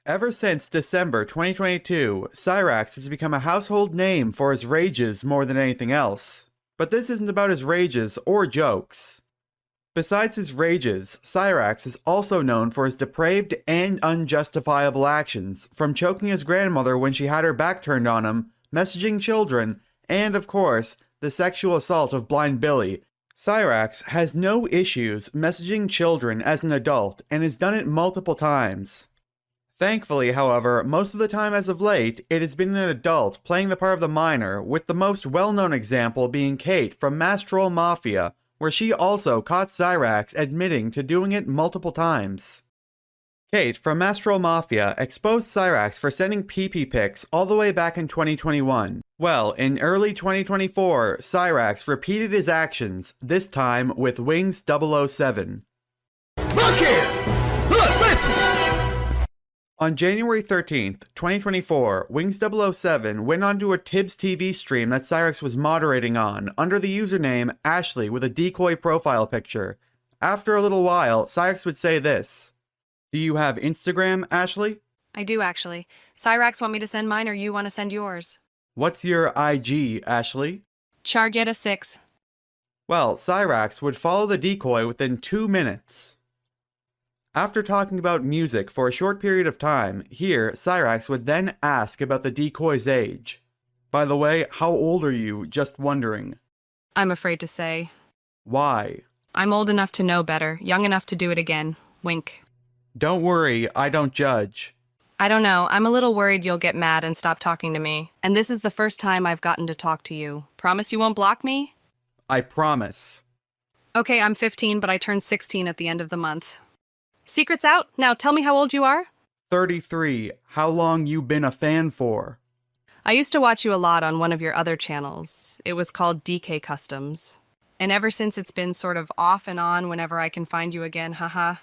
Ever since December 2022, Cyrax has become a household name for his rages more than anything else. But this isn't about his rages or jokes. Besides his rages, Cyrax is also known for his depraved and unjustifiable actions, from choking his grandmother when she had her back turned on him, messaging children, and of course, the sexual assault of Blind Billy. Cyrax has no issues messaging children as an adult and has done it multiple times. Thankfully, however, most of the time as of late, it has been an adult playing the part of the minor, with the most well-known example being Kate from Mass Troll Mafia, where she also caught Cyrax admitting to doing it multiple times. Kate from Mass Troll Mafia exposed Cyrax for sending pee-pee pics all the way back in 2021. Well, in early 2024, Cyrax repeated his actions, this time with Wings 007. Look here! Look, listen! On January 13th, 2024, Wings 007 went onto a Tibbs TV stream that Cyrax was moderating on, under the username Ashley with a decoy profile picture. After a little while, Cyrax would say this. Do you have Instagram, Ashley? I do, actually. Cyrax want me to send mine or you want to send yours? What's your IG, Ashley? Chargetta6. Well, Cyrax would follow the decoy within 2 minutes. After talking about music for a short period of time, here, Cyrax would then ask about the decoy's age. By the way, how old are you? Just wondering. I'm afraid to say. Why? I'm old enough to know better, young enough to do it again. Wink. Don't worry, I don't judge. I don't know, I'm a little worried you'll get mad and stop talking to me. And this is the first time I've gotten to talk to you. Promise you won't block me? I promise. Okay, I'm 15, but I turned 16 at the end of the month. Secret's out. Now tell me how old you are? 33. How long you been a fan for? I used to watch you a lot on one of your other channels. It was called DK Customs. And ever since it's been sort of off and on whenever I can find you again, haha.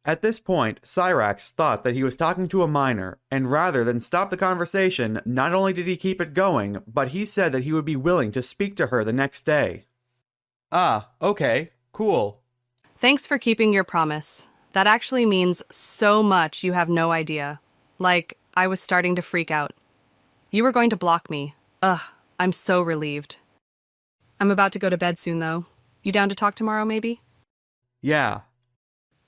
At this point, Cyrax thought that he was talking to a minor, and rather than stop the conversation, not only did he keep it going, but he said that he would be willing to speak to her the next day. Ah, okay, cool. Thanks for keeping your promise. That actually means so much you have no idea. Like, I was starting to freak out. You were going to block me. Ugh, I'm so relieved. I'm about to go to bed soon, though. You down to talk tomorrow, maybe? Yeah.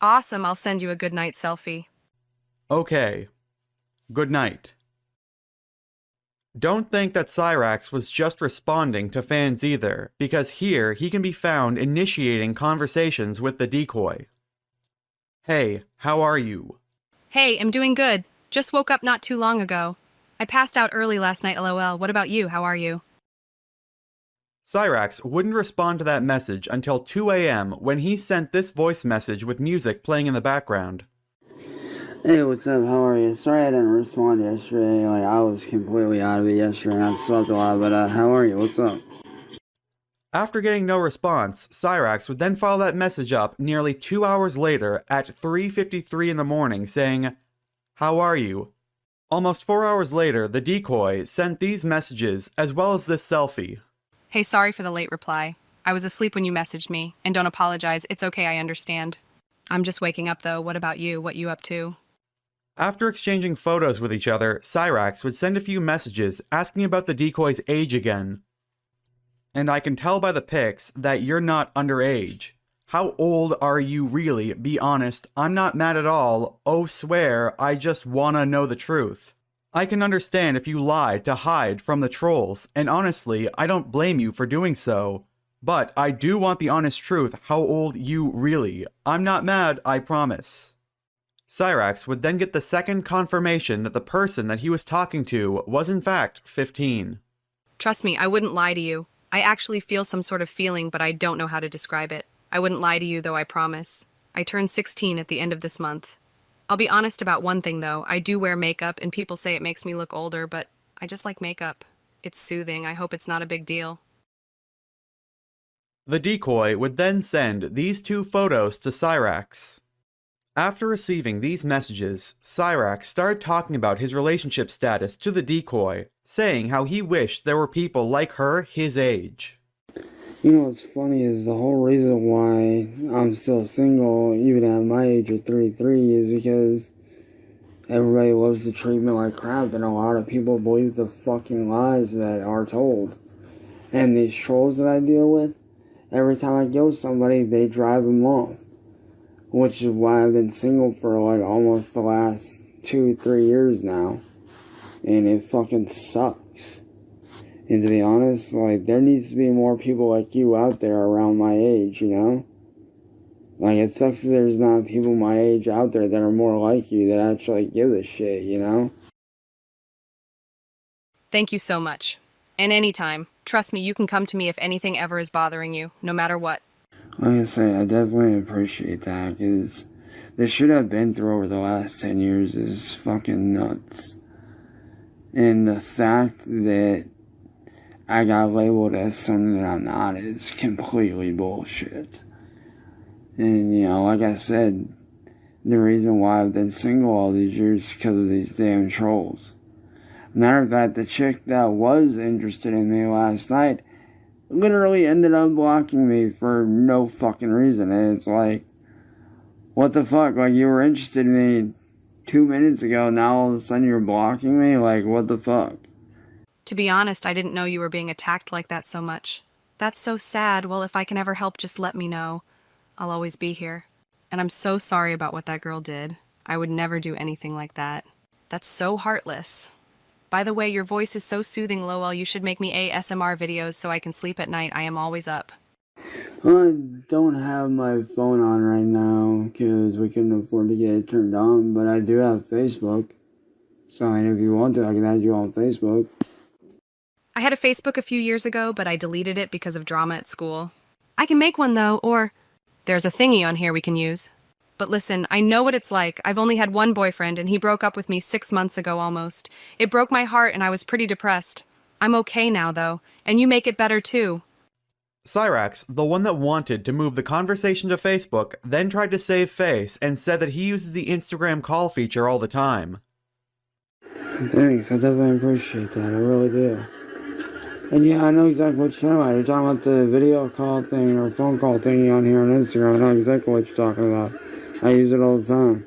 Awesome, I'll send you a good night selfie. Okay. Good night. Don't think that Cyrax was just responding to fans either, because here he can be found initiating conversations with the decoy. Hey, how are you? Hey, I'm doing good. Just woke up not too long ago. I passed out early last night, lol. What about you? How are you? Cyrax wouldn't respond to that message until 2 a.m. when he sent this voice message with music playing in the background. Hey, what's up? How are you? Sorry I didn't respond yesterday. I was completely out of it yesterday and I slept a lot, but how are you? What's up? After getting no response, Cyrax would then follow that message up nearly 2 hours later at 3:53 in the morning saying, How are you? Almost 4 hours later, the decoy sent these messages as well as this selfie. Hey, sorry for the late reply. I was asleep when you messaged me, and don't apologize. It's okay, I understand. I'm just waking up though. What about you? What you up to? After exchanging photos with each other, Cyrax would send a few messages asking about the decoy's age again. And I can tell by the pics that you're not underage. How old are you really? Be honest, I'm not mad at all. Oh, swear, I just wanna know the truth. I can understand if you lied to hide from the trolls, and honestly, I don't blame you for doing so. But I do want the honest truth, how old you really. I'm not mad, I promise. Cyrax would then get the second confirmation that the person that he was talking to was in fact 15. Trust me, I wouldn't lie to you. I actually feel some sort of feeling, but I don't know how to describe it. I wouldn't lie to you, though, I promise. I turned 16 at the end of this month. I'll be honest about one thing, though. I do wear makeup, and people say it makes me look older, but I just like makeup. It's soothing. I hope it's not a big deal. The decoy would then send these two photos to Cyrax. After receiving these messages, Cyrax started talking about his relationship status to the decoy, saying how he wished there were people like her his age. You know what's funny is the whole reason why I'm still single, even at my age of 33, is because everybody loves to treat me like crap, and a lot of people believe the fucking lies that are told. And these trolls that I deal with, every time I go with somebody, they drive them off. Which is why I've been single for like almost the last 2-3 years now. And it fucking sucks. And to be honest, like, there needs to be more people like you out there around my age, you know? Like, it sucks that there's not people my age out there that are more like you that actually give a shit, you know? Thank you so much. And anytime. Trust me, you can come to me if anything ever is bothering you, no matter what. Like I say, I definitely appreciate that, because the shit I've been through over the last 10 years is fucking nuts. And the fact that I got labeled as something that I'm not is completely bullshit. And, you know, like I said, the reason why I've been single all these years is because of these damn trolls. Matter of fact, the chick that was interested in me last night literally ended up blocking me for no fucking reason. And it's like, what the fuck? Like, you were interested in me 2 minutes ago, now all of a sudden you're blocking me? Like, what the fuck? To be honest, I didn't know you were being attacked like that so much. That's so sad. Well, if I can ever help, just let me know. I'll always be here. And I'm so sorry about what that girl did. I would never do anything like that. That's so heartless. By the way, your voice is so soothing, Lowell. You should make me ASMR videos so I can sleep at night. I am always up. I don't have my phone on right now because we couldn't afford to get it turned on, but I do have Facebook. So, and if you want to, I can add you on Facebook. I had a Facebook a few years ago, but I deleted it because of drama at school. I can make one, though, or there's a thingy on here we can use. But listen, I know what it's like. I've only had one boyfriend, and he broke up with me 6 months ago almost. It broke my heart, and I was pretty depressed. I'm okay now, though, and you make it better, too. Cyrax, the one that wanted to move the conversation to Facebook, then tried to save face and said that he uses the Instagram call feature all the time. Thanks, I definitely appreciate that, I really do. And yeah, I know exactly what you're talking about. You're talking about the video call thing or phone call thingy on here on Instagram. I know exactly what you're talking about. I use it all the time.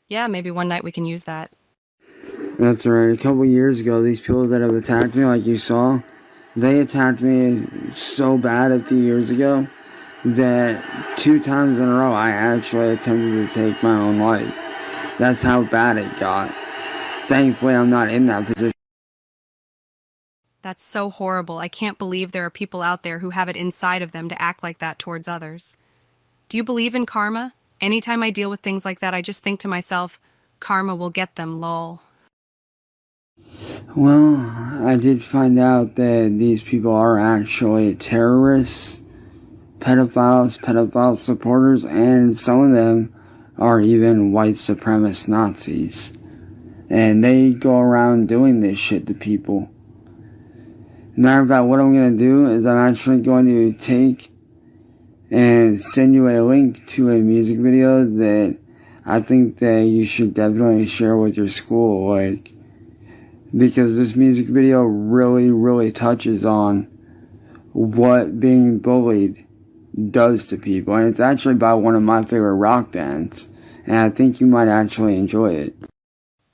Yeah, maybe one night we can use that. That's right. A couple years ago, these people that have attacked me, like you saw, they attacked me so bad a few years ago that 2 times in a row I actually attempted to take my own life. That's how bad it got. Thankfully, I'm not in that position. That's so horrible. I can't believe there are people out there who have it inside of them to act like that towards others. Do you believe in karma? Anytime I deal with things like that, I just think to myself, karma will get them, lol. Well, I did find out that these people are actually terrorists, pedophiles, pedophile supporters, and some of them are even white supremacist Nazis. And they go around doing this shit to people. Matter of fact, what I'm going to do is I'm actually going to take and send you a link to a music video that I think that you should definitely share with your school, like, because this music video really, really touches on what being bullied does to people, and it's actually by one of my favorite rock bands, and I think you might actually enjoy it.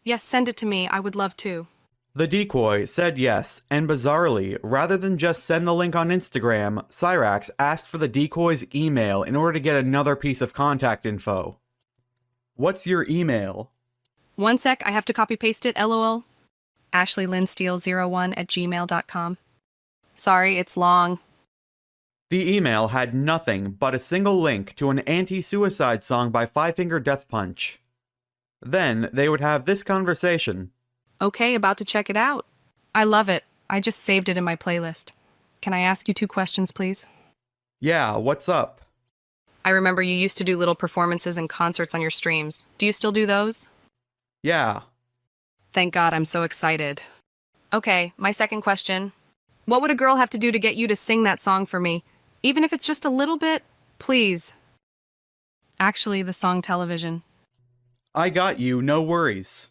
Yes, send it to me. I would love to. The decoy said yes, and bizarrely, rather than just send the link on Instagram, Cyrax asked for the decoy's email in order to get another piece of contact info. What's your email? One sec, I have to copy-paste it, lol. AshleyLynsteele01@gmail.com. Sorry, it's long. The email had nothing but a single link to an anti-suicide song by Five Finger Death Punch. Then they would have this conversation. Okay, about to check it out. I love it. I just saved it in my playlist. Can I ask you 2 questions, please? Yeah, what's up? I remember you used to do little performances and concerts on your streams. Do you still do those? Yeah. Thank God, I'm so excited. Okay, my second question. What would a girl have to do to get you to sing that song for me? Even if it's just a little bit? Please. Actually, the song Television. I got you, no worries.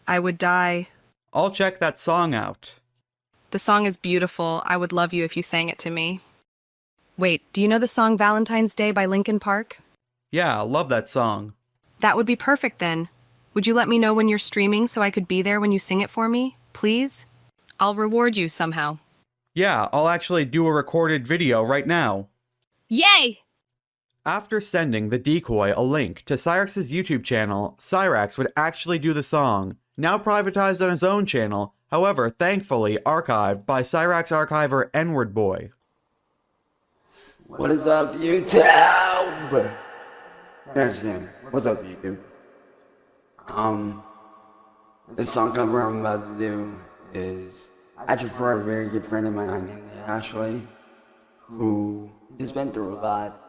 I would die. I'll check that song out. The song is beautiful. I would love you if you sang it to me. Wait, do you know the song Valentine's Day by Linkin Park? Yeah, love that song. That would be perfect then. Would you let me know when you're streaming so I could be there when you sing it for me, please? I'll reward you somehow. Yeah, I'll actually do a recorded video right now. Yay! After sending the decoy a link to Cyrax's YouTube channel, Cyrax would actually do the song, now privatized on his own channel, however, thankfully archived by Cyrax archiver N-Word Boy. What is up, YouTube? Understand. What's up, YouTube? The song cover I'm about to do is actually for a very good friend of mine named Ashley, who has been through a lot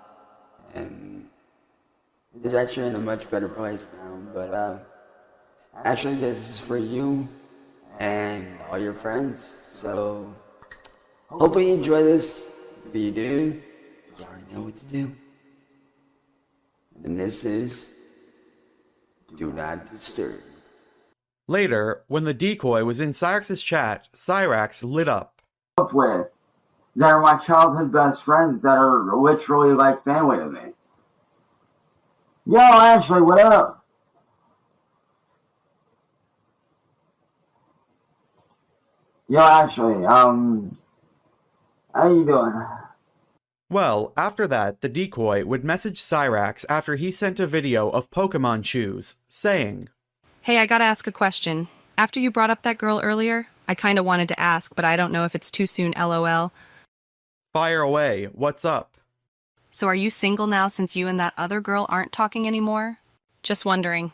and is actually in a much better place now. But Ashley, this is for you and all your friends. So hopefully you enjoy this. If you do, you already know what to do. And this is Do Not Disturb. Later, when the decoy was in Cyrax's chat, Cyrax lit up. With that are my childhood best friends that are literally like family to me. Yo, Ashley, what up? Yo, Ashley, how you doing? Well, after that, the decoy would message Cyrax after he sent a video of Pokemon shoes, saying, Hey, I gotta ask a question. After you brought up that girl earlier, I kinda wanted to ask, but I don't know if it's too soon, LOL. Fire away, what's up? So are you single now since you and that other girl aren't talking anymore? Just wondering.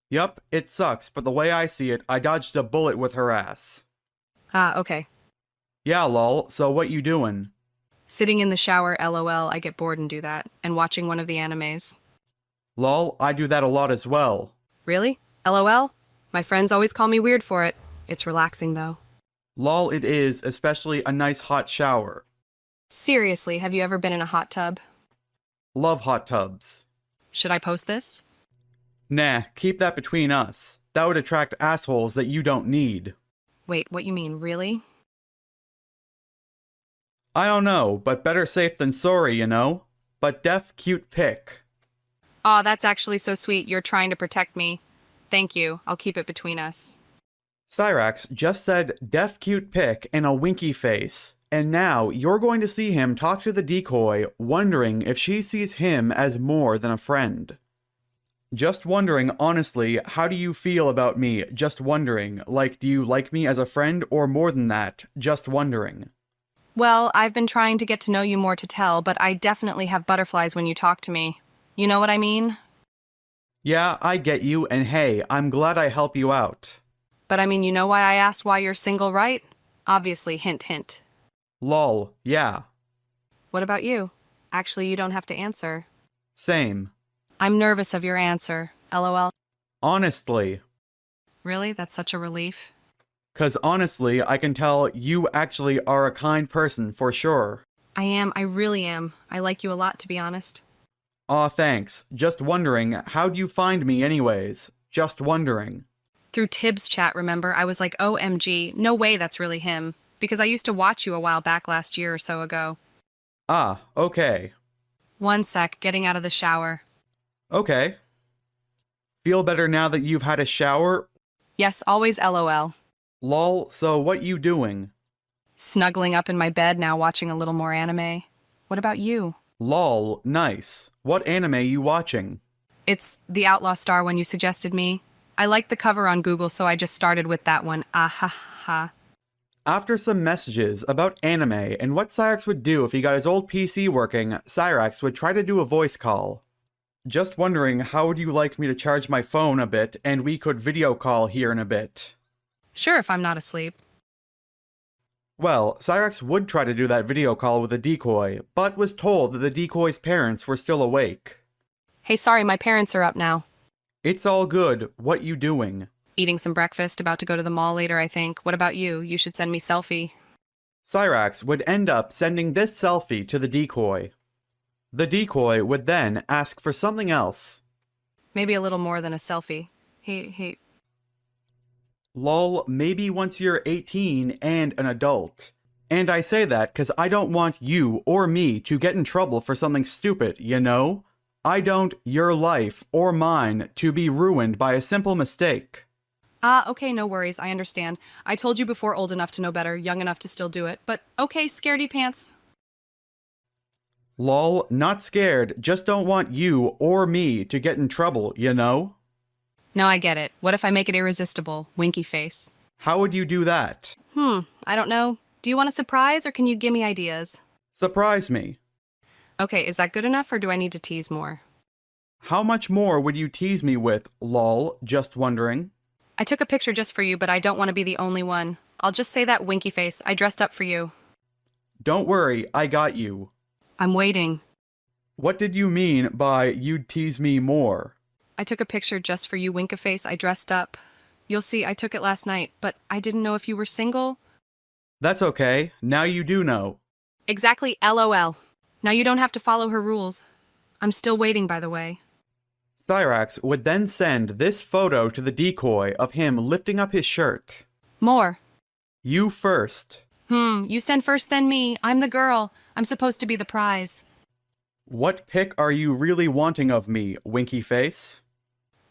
Yup, it sucks, but the way I see it, I dodged a bullet with her ass. Ah, okay. Yeah, lol, so what you doing? Sitting in the shower, LOL, I get bored and do that, and watching one of the animes. Lol, I do that a lot as well. Really? LOL? My friends always call me weird for it. It's relaxing, though. Lol, it is, especially a nice hot shower. Seriously, have you ever been in a hot tub? Love hot tubs. Should I post this? Nah, keep that between us. That would attract assholes that you don't need. Wait, what you mean, really? I don't know, but better safe than sorry, you know? But def cute pic. Aw, that's actually so sweet. You're trying to protect me. Thank you. I'll keep it between us. Cyrax just said def cute pic and a winky face, and now you're going to see him talk to the decoy, wondering if she sees him as more than a friend. Just wondering, honestly, how do you feel about me? Just wondering. Like, do you like me as a friend or more than that? Just wondering. Well, I've been trying to get to know you more to tell, but I definitely have butterflies when you talk to me. You know what I mean? Yeah, I get you, and hey, I'm glad I help you out. But I mean, you know why I asked why you're single, right? Obviously, hint, hint. Lol, yeah. What about you? Actually, you don't have to answer. Same. I'm nervous of your answer. LOL. Honestly. Really? That's such a relief. 'Cause honestly, I can tell you actually are a kind person for sure. I am. I really am. I like you a lot, to be honest. Aw, thanks. Just wondering, how'd you find me anyways? Just wondering. Through Tibbs' chat, remember? I was like, OMG, no way that's really him. Because I used to watch you a while back last year or so ago. Ah, okay. One sec, getting out of the shower. Okay. Feel better now that you've had a shower? Yes, always LOL. Lol, so what you doing? Snuggling up in my bed now, watching a little more anime. What about you? Lol, nice. What anime you watching? It's the Outlaw Star one you suggested me. I liked the cover on Google, so I just started with that one. Ah ha ha. After some messages about anime and what Cyrax would do if he got his old PC working, Cyrax would try to do a voice call. Just wondering, how would you like me to charge my phone a bit and we could video call here in a bit? Sure, if I'm not asleep. Well, Cyrax would try to do that video call with a decoy, but was told that the decoy's parents were still awake. Hey, sorry, my parents are up now. It's all good. What you doing? Eating some breakfast, about to go to the mall later, I think. What about you? You should send me selfie. Cyrax would end up sending this selfie to the decoy. The decoy would then ask for something else. Maybe a little more than a selfie. Hey. Lol, maybe once you're 18 and an adult. And I say that because I don't want you or me to get in trouble for something stupid, you know? I don't your life or mine to be ruined by a simple mistake. Okay, no worries, I understand. I told you before, old enough to know better, young enough to still do it, but okay, scaredy pants. Lol, not scared, just don't want you or me to get in trouble, you know? No, I get it. What if I make it irresistible? Winky face. How would you do that? I don't know. Do you want a surprise, or can you give me ideas? Surprise me. Okay, is that good enough, or do I need to tease more? How much more would you tease me with, lol, just wondering? I took a picture just for you, but I don't want to be the only one. I'll just say that, winky face. I dressed up for you. Don't worry, I got you. I'm waiting. What did you mean by you'd tease me more? I took a picture just for you, winky face. I dressed up. You'll see, I took it last night, but I didn't know if you were single. That's okay, now you do know. Exactly, LOL. Now you don't have to follow her rules. I'm still waiting, by the way. Cyrax would then send this photo to the decoy of him lifting up his shirt. More. You first. You send first, then me. I'm the girl. I'm supposed to be the prize. What pic are you really wanting of me, winky face?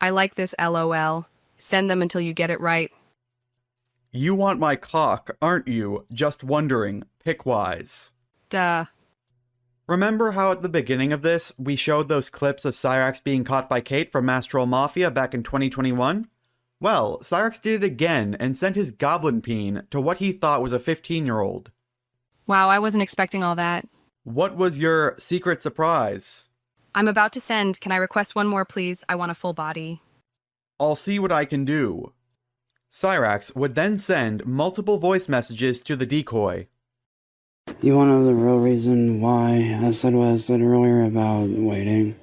I like this, LOL. Send them until you get it right. You want my cock, aren't you? Just wondering, pic-wise. Duh. Remember how at the beginning of this, we showed those clips of Cyrax being caught by Kate from Mass Troll Mafia back in 2021? Well, Cyrax did it again and sent his goblin peen to what he thought was a 15-year-old. Wow, I wasn't expecting all that. What was your secret surprise? I'm about to send. Can I request one more, please? I want a full body. I'll see what I can do. Cyrax would then send multiple voice messages to the decoy. You want to know the real reason why I said what I said earlier about waiting?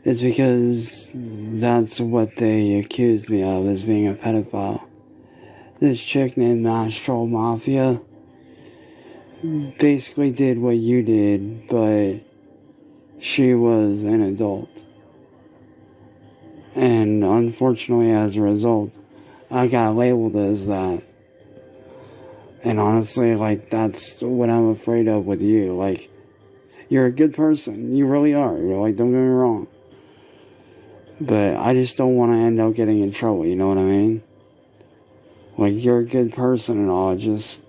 It's because that's what they accused me of, as being a pedophile. This chick named Mass Troll Mafia basically did what you did, but she was an adult. And unfortunately, as a result, I got labeled as that. And honestly, like, that's what I'm afraid of with you. Like, you're a good person. You really are. You're like, don't get me wrong. But I just don't want to end up getting in trouble, you know what I mean? Like, you're a good person and all, I just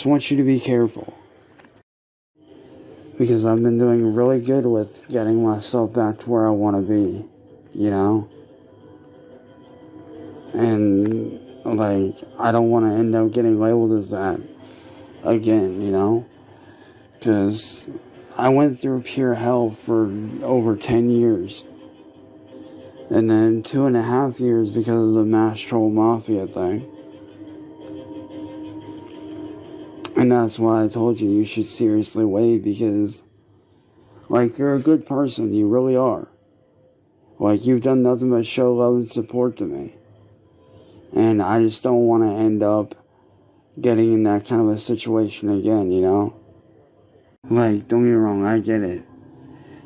want you to be careful. Because I've been doing really good with getting myself back to where I want to be, you know? And, like, I don't want to end up getting labeled as that again, you know? Because I went through pure hell for over 10 years. And then 2.5 years because of the Mass Troll Mafia thing. And that's why I told you you should seriously wait, because, like, you're a good person. You really are. Like, you've done nothing but show love and support to me. And I just don't want to end up getting in that kind of a situation again, you know? Like, don't get me wrong, I get it.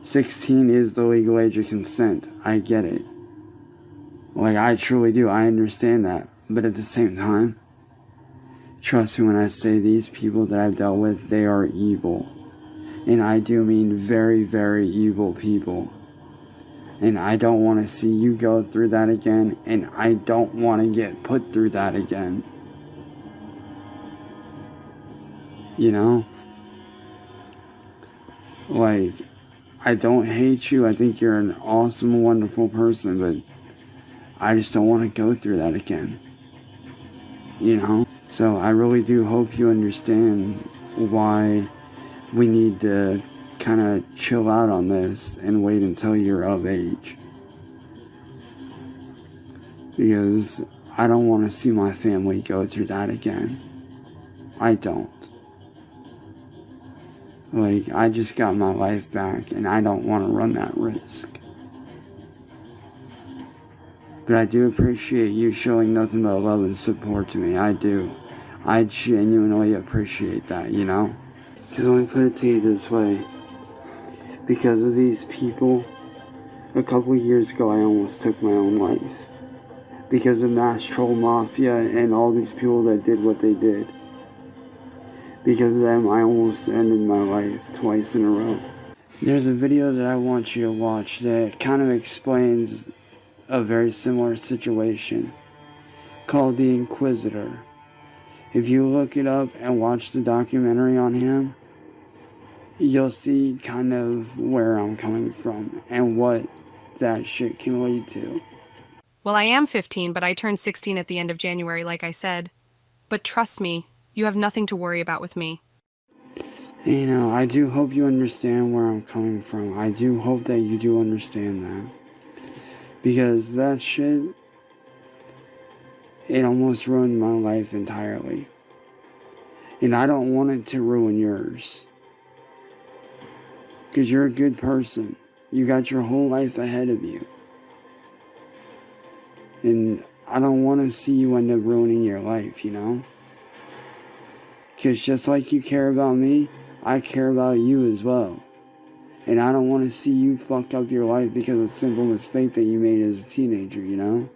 16 is the legal age of consent. I get it. Like, I truly do. I understand that. But at the same time, trust me when I say these people that I've dealt with, they are evil. And I do mean very, very evil people. And I don't want to see you go through that again. And I don't want to get put through that again. You know? Like, I don't hate you. I think you're an awesome, wonderful person. But I just don't want to go through that again. You know? So I really do hope you understand why we need to kind of chill out on this and wait until you're of age. Because I don't want to see my family go through that again. I don't. Like, I just got my life back and I don't want to run that risk. But I do appreciate you showing nothing but love and support to me. I do. I genuinely appreciate that, you know? Because let me put it to you this way. Because of these people, a couple of years ago I almost took my own life. Because of Mass Troll Mafia and all these people that did what they did. Because of them, I almost ended my life twice in a row. There's a video that I want you to watch that kind of explains a very similar situation called The Inquisitor. If you look it up and watch the documentary on him, you'll see kind of where I'm coming from and what that shit can lead to. Well, I am 15, but I turned 16 at the end of January, like I said. But trust me, you have nothing to worry about with me. You know, I do hope you understand where I'm coming from. I do hope that you do understand that. Because that shit, it almost ruined my life entirely. And I don't want it to ruin yours. Because you're a good person. You got your whole life ahead of you. And I don't want to see you end up ruining your life, you know? Because just like you care about me, I care about you as well. And I don't want to see you fuck up your life because of a simple mistake that you made as a teenager, you know?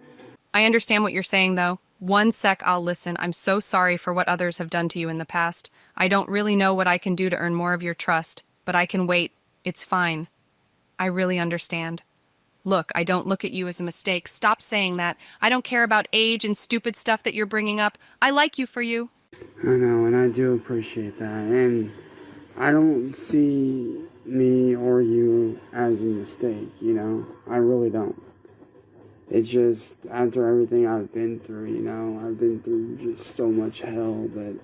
I understand what you're saying, though. One sec, I'll listen. I'm so sorry for what others have done to you in the past. I don't really know what I can do to earn more of your trust, but I can wait. It's fine. I really understand. Look, I don't look at you as a mistake. Stop saying that. I don't care about age and stupid stuff that you're bringing up. I like you for you. I know, and I do appreciate that. And I don't see me or you as a mistake, you know? I really don't. It's just, after everything I've been through, you know, I've been through just so much hell that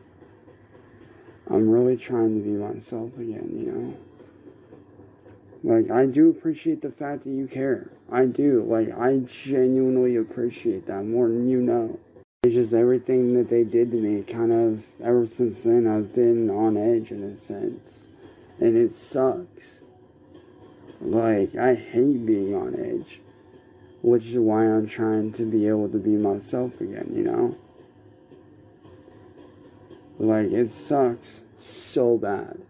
I'm really trying to be myself again, you know? Like, I do appreciate the fact that you care. I do. Like, I genuinely appreciate that more than you know. It's just everything that they did to me, kind of, ever since then, I've been on edge in a sense. And it sucks. Like, I hate being on edge. Which is why I'm trying to be able to be myself again, you know? Like, it sucks so bad.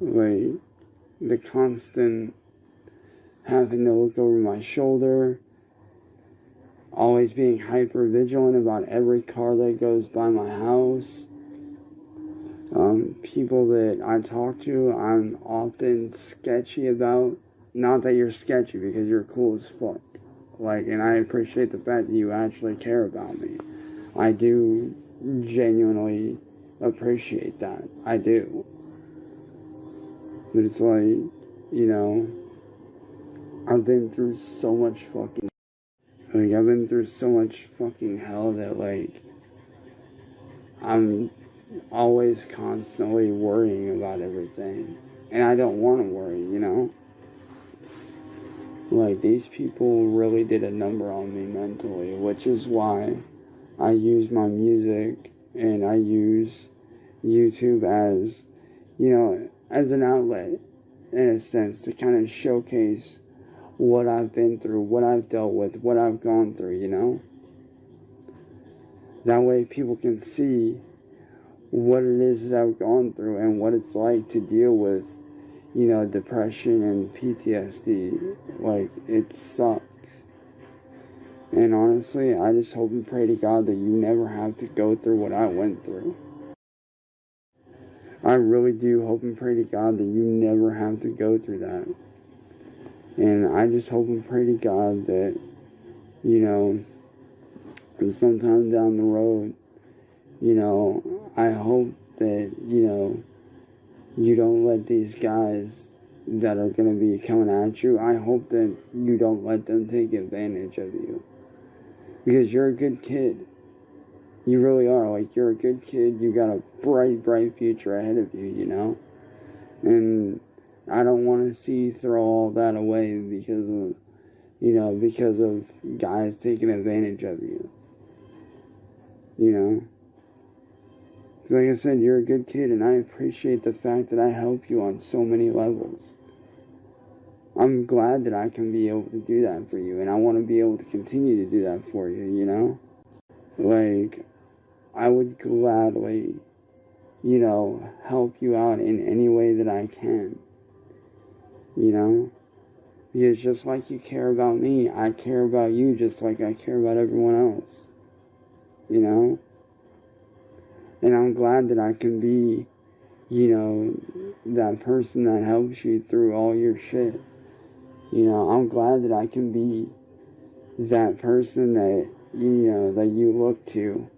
Like, the constant having to look over my shoulder, always being hyper vigilant about every car that goes by my house. People that I talk to, I'm often sketchy about. Not that you're sketchy, because you're cool as fuck. Like, and I appreciate the fact that you actually care about me. I do genuinely appreciate that. I do. But it's like, you know, I've been through so much fucking... Like, I've been through so much fucking hell that, like, I'm always constantly worrying about everything. And I don't want to worry, you know? Like, these people really did a number on me mentally, which is why I use my music and I use YouTube as, you know, as an outlet, in a sense, to kind of showcase what I've been through, what I've dealt with, what I've gone through, you know? That way people can see what it is that I've gone through and what it's like to deal with, you know, depression and PTSD. Like, it sucks. And honestly, I just hope and pray to God that you never have to go through what I went through. I really do hope and pray to God that you never have to go through that. And I just hope and pray to God that, you know, sometime down the road, you know, I hope that, you know, you don't let these guys that are going to be coming at you, I hope that you don't let them take advantage of you. Because you're a good kid. You really are. Like, you're a good kid. You got a bright, bright future ahead of you, you know? And I don't want to see you throw all that away because of, you know, because of guys taking advantage of you. You know? Because like I said, you're a good kid, and I appreciate the fact that I help you on so many levels. I'm glad that I can be able to do that for you, and I want to be able to continue to do that for you, you know? Like, I would gladly, you know, help you out in any way that I can, you know? Because just like you care about me, I care about you just like I care about everyone else, you know? And I'm glad that I can be, you know, that person that helps you through all your shit. You know, I'm glad that I can be that person that, you know, that you look to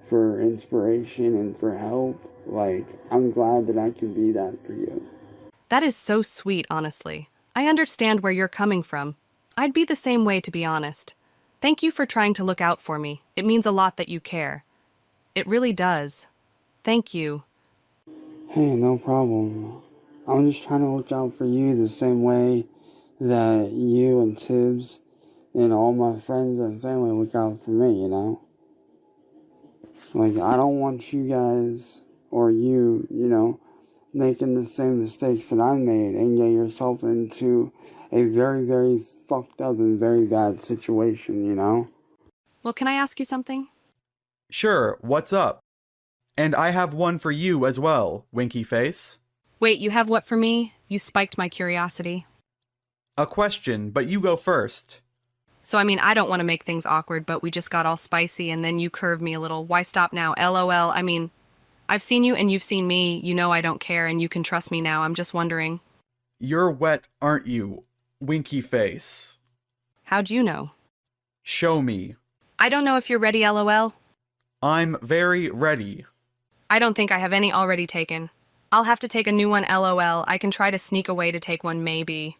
for inspiration and for help. Like, I'm glad that I can be that for you. That is so sweet, honestly. I understand where you're coming from. I'd be the same way, to be honest. Thank you for trying to look out for me. It means a lot that you care. It really does. Thank you. Hey, no problem. I'm just trying to look out for you the same way that you and Tibbs and all my friends and family look out for me, you know? Like, I don't want you guys or you, you know, making the same mistakes that I made and get yourself into a very, very fucked up and very bad situation, you know? Well, can I ask you something? Sure, what's up? And I have one for you as well, Winky Face. Wait, you have what for me? You spiked my curiosity. A question, but you go first. So, I mean, I don't want to make things awkward, but we just got all spicy and then you curved me a little. Why stop now? LOL. I mean, I've seen you and you've seen me. You know I don't care and you can trust me now. I'm just wondering. You're wet, aren't you, Winky Face? How'd you know? Show me. I don't know if you're ready, LOL. I'm very ready. I don't think I have any already taken. I'll have to take a new one, LOL. I can try to sneak away to take one, maybe.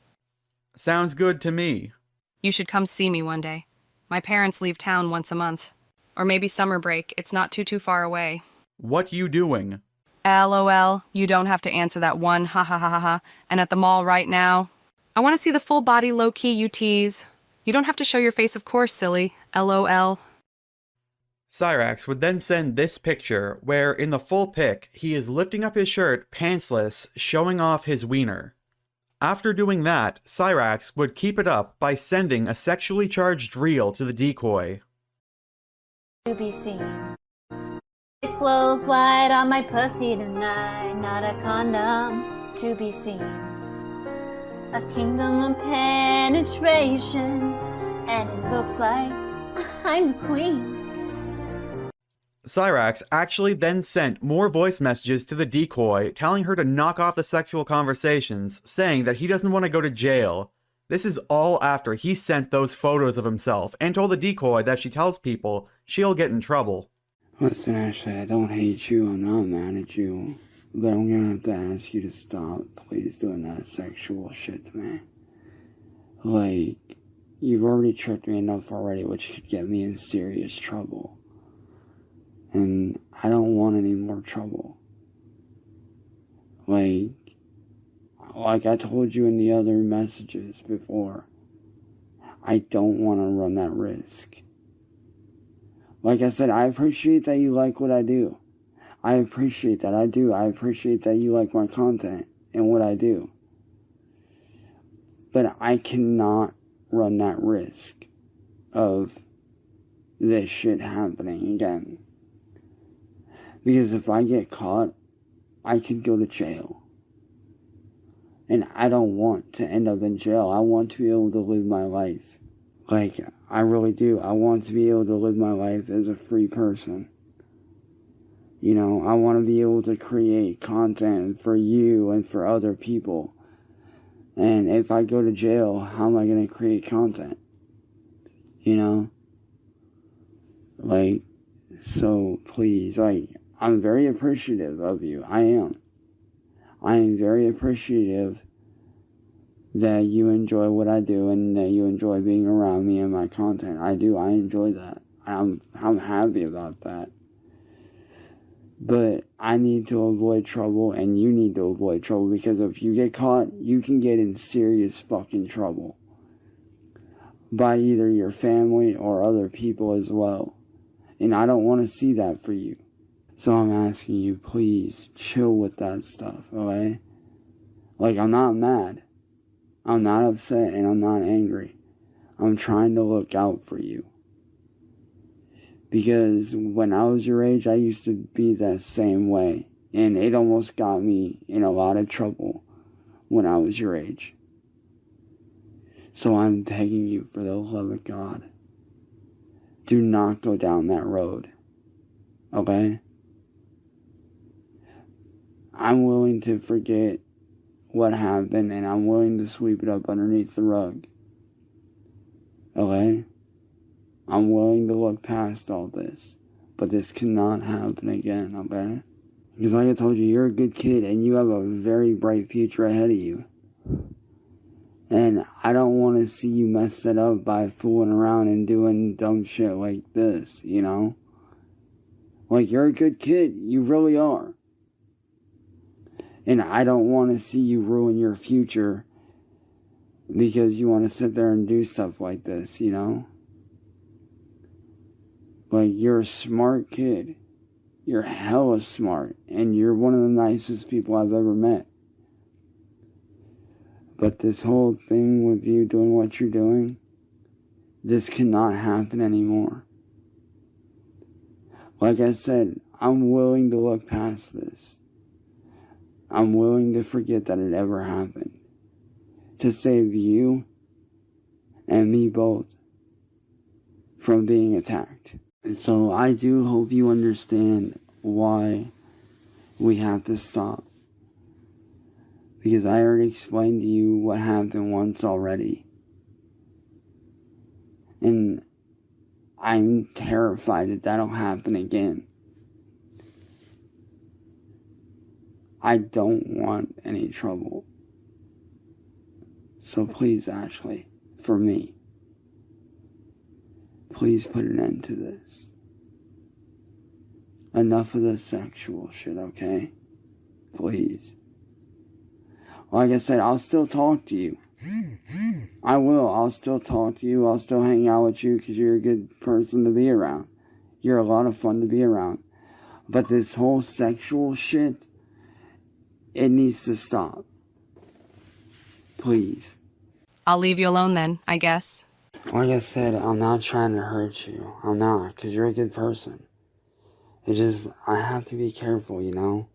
Sounds good to me. You should come see me one day. My parents leave town once a month. Or maybe summer break. It's not too far away. What you doing? LOL. You don't have to answer that one. Ha ha ha ha ha. And at the mall right now. I want to see the full body low-key you tease. You don't have to show your face, of course, silly. LOL. Cyrax would then send this picture where, in the full pic, he is lifting up his shirt pantsless, showing off his wiener. After doing that, Cyrax would keep it up by sending a sexually charged reel to the decoy. To be seen. It glows white on my pussy tonight, not a condom to be seen. A kingdom of penetration, and it looks like I'm the queen. Cyrax actually then sent more voice messages to the decoy telling her to knock off the sexual conversations, saying that he doesn't want to go to jail. This is all after he sent those photos of himself and told the decoy that she tells people she'll get in trouble. Listen, Ashley, I don't hate you, I'm not mad at you, but I'm gonna have to ask you to stop, please, doing that sexual shit to me. Like, you've already tricked me enough already, which could get me in serious trouble. And I don't want any more trouble. Like I told you in the other messages before, I don't want to run that risk. Like I said, I appreciate that you like what I do. I appreciate that, I do. I appreciate that you like my content and what I do. But I cannot run that risk of this shit happening again. Because if I get caught, I could go to jail. And I don't want to end up in jail. I want to be able to live my life. Like, I really do. I want to be able to live my life as a free person. You know, I want to be able to create content for you and for other people. And if I go to jail, how am I going to create content? You know? Like, so please, like, I'm very appreciative of you. I am. I am very appreciative that you enjoy what I do and that you enjoy being around me and my content. I do. I enjoy that. I'm happy about that. But I need to avoid trouble and you need to avoid trouble, because if you get caught, you can get in serious fucking trouble by either your family or other people as well. And I don't want to see that for you. So I'm asking you, please chill with that stuff, okay? Like, I'm not mad. I'm not upset and I'm not angry. I'm trying to look out for you. Because when I was your age, I used to be that same way. And it almost got me in a lot of trouble when I was your age. So I'm begging you, for the love of God, do not go down that road. Okay? I'm willing to forget what happened, and I'm willing to sweep it up underneath the rug. Okay? I'm willing to look past all this. But this cannot happen again, okay? Because like I told you, you're a good kid, and you have a very bright future ahead of you. And I don't want to see you mess it up by fooling around and doing dumb shit like this, you know? Like, you're a good kid. You really are. And I don't want to see you ruin your future because you want to sit there and do stuff like this, you know? Like, you're a smart kid. You're hella smart. And you're one of the nicest people I've ever met. But this whole thing with you doing what you're doing, this cannot happen anymore. Like I said, I'm willing to look past this. I'm willing to forget that it ever happened. To save you and me both from being attacked. And so I do hope you understand why we have to stop. Because I already explained to you what happened once already. And I'm terrified that that'll happen again. I don't want any trouble. So please, Ashley, for me, please put an end to this. Enough of the sexual shit, okay? Please. Like I said, I'll still talk to you. I will. I'll still talk to you. I'll still hang out with you because you're a good person to be around. You're a lot of fun to be around. But this whole sexual shit, it needs to stop. Please. I'll leave you alone then, I guess. Like I said, I'm not trying to hurt you. I'm not, because you're a good person. It's just, I have to be careful, you know?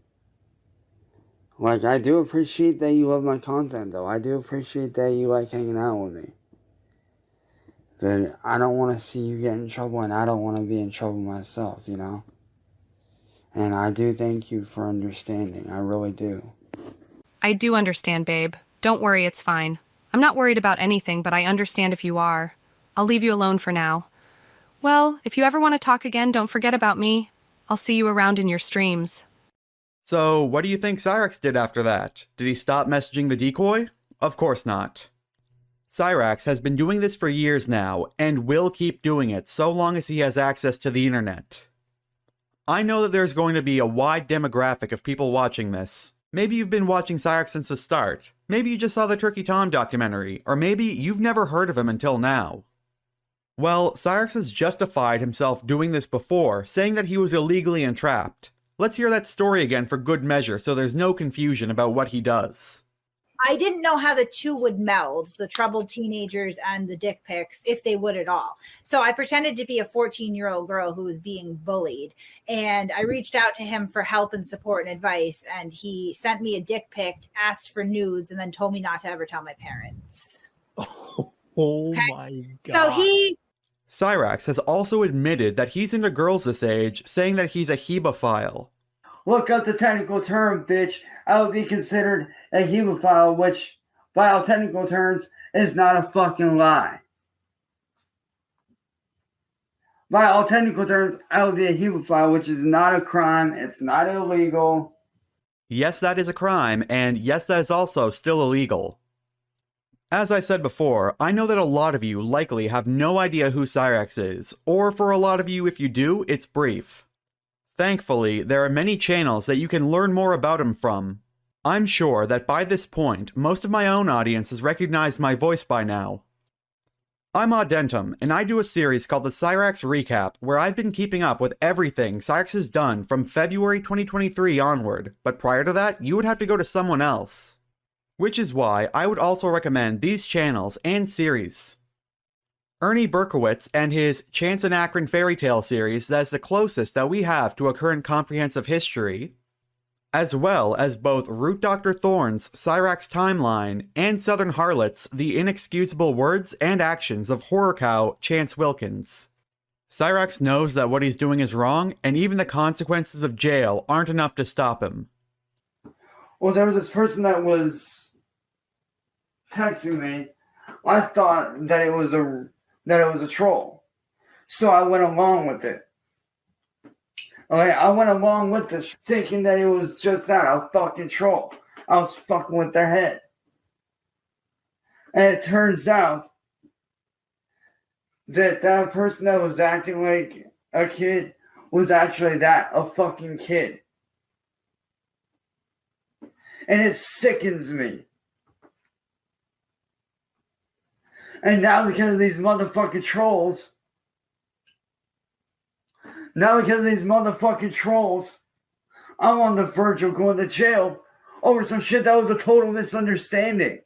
Like, I do appreciate that you love my content, though. I do appreciate that you like hanging out with me. But I don't want to see you get in trouble, and I don't want to be in trouble myself, you know? And I do thank you for understanding. I really do. I do understand, babe. Don't worry, it's fine. I'm not worried about anything, but I understand if you are. I'll leave you alone for now. Well, if you ever want to talk again, don't forget about me. I'll see you around in your streams. So, what do you think Cyrax did after that? Did he stop messaging the decoy? Of course not. Cyrax has been doing this for years now, and will keep doing it so long as he has access to the internet. I know that there's going to be a wide demographic of people watching this. Maybe you've been watching Cyrax since the start. Maybe you just saw the Turkey Tom documentary, or maybe you've never heard of him until now. Well, Cyrax has justified himself doing this before, saying that he was illegally entrapped. Let's hear that story again for good measure so there's no confusion about what he does. I didn't know how the two would meld, the troubled teenagers and the dick pics, if they would at all. So I pretended to be a 14-year-old girl who was being bullied. And I reached out to him for help and support and advice. And he sent me a dick pic, asked for nudes, and then told me not to ever tell my parents. Oh Okay? my God. So Cyrax has also admitted that he's into girls this age, saying that he's a hemophile. Look up the technical term, bitch. I would be considered a hemophile, which, by all technical terms, is not a fucking lie. By all technical terms, I would be a hemophile, which is not a crime. It's not illegal. Yes, that is a crime, and yes, that is also still illegal. As I said before, I know that a lot of you likely have no idea who Cyrax is, or for a lot of you, if you do, it's brief. Thankfully, there are many channels that you can learn more about him from. I'm sure that by this point, most of my own audience has recognized my voice by now. I'm Addentum, and I do a series called the Cyrax Recap, where I've been keeping up with everything Cyrax has done from February 2023 onward, but prior to that, you would have to go to someone else. Which is why I would also recommend these channels and series. Ernie Berkowitz and his Chance and Akron Fairy Tale series that is the closest that we have to a current comprehensive history, as well as both Root Dr. Thorne's Cyrax Timeline and Southern Harlot's The Inexcusable Words and Actions of Horror Cow Chance Wilkins. Cyrax knows that what he's doing is wrong, and even the consequences of jail aren't enough to stop him. Well, there was this person that was texting me. I thought that it was a troll, so I went along with it. Okay, I went along with this, thinking that it was just that, a fucking troll. I was fucking with their head. And it turns out that that person that was acting like a kid was actually a fucking kid. And it sickens me. And now because of these motherfucking trolls, I'm on the verge of going to jail over some shit that was a total misunderstanding.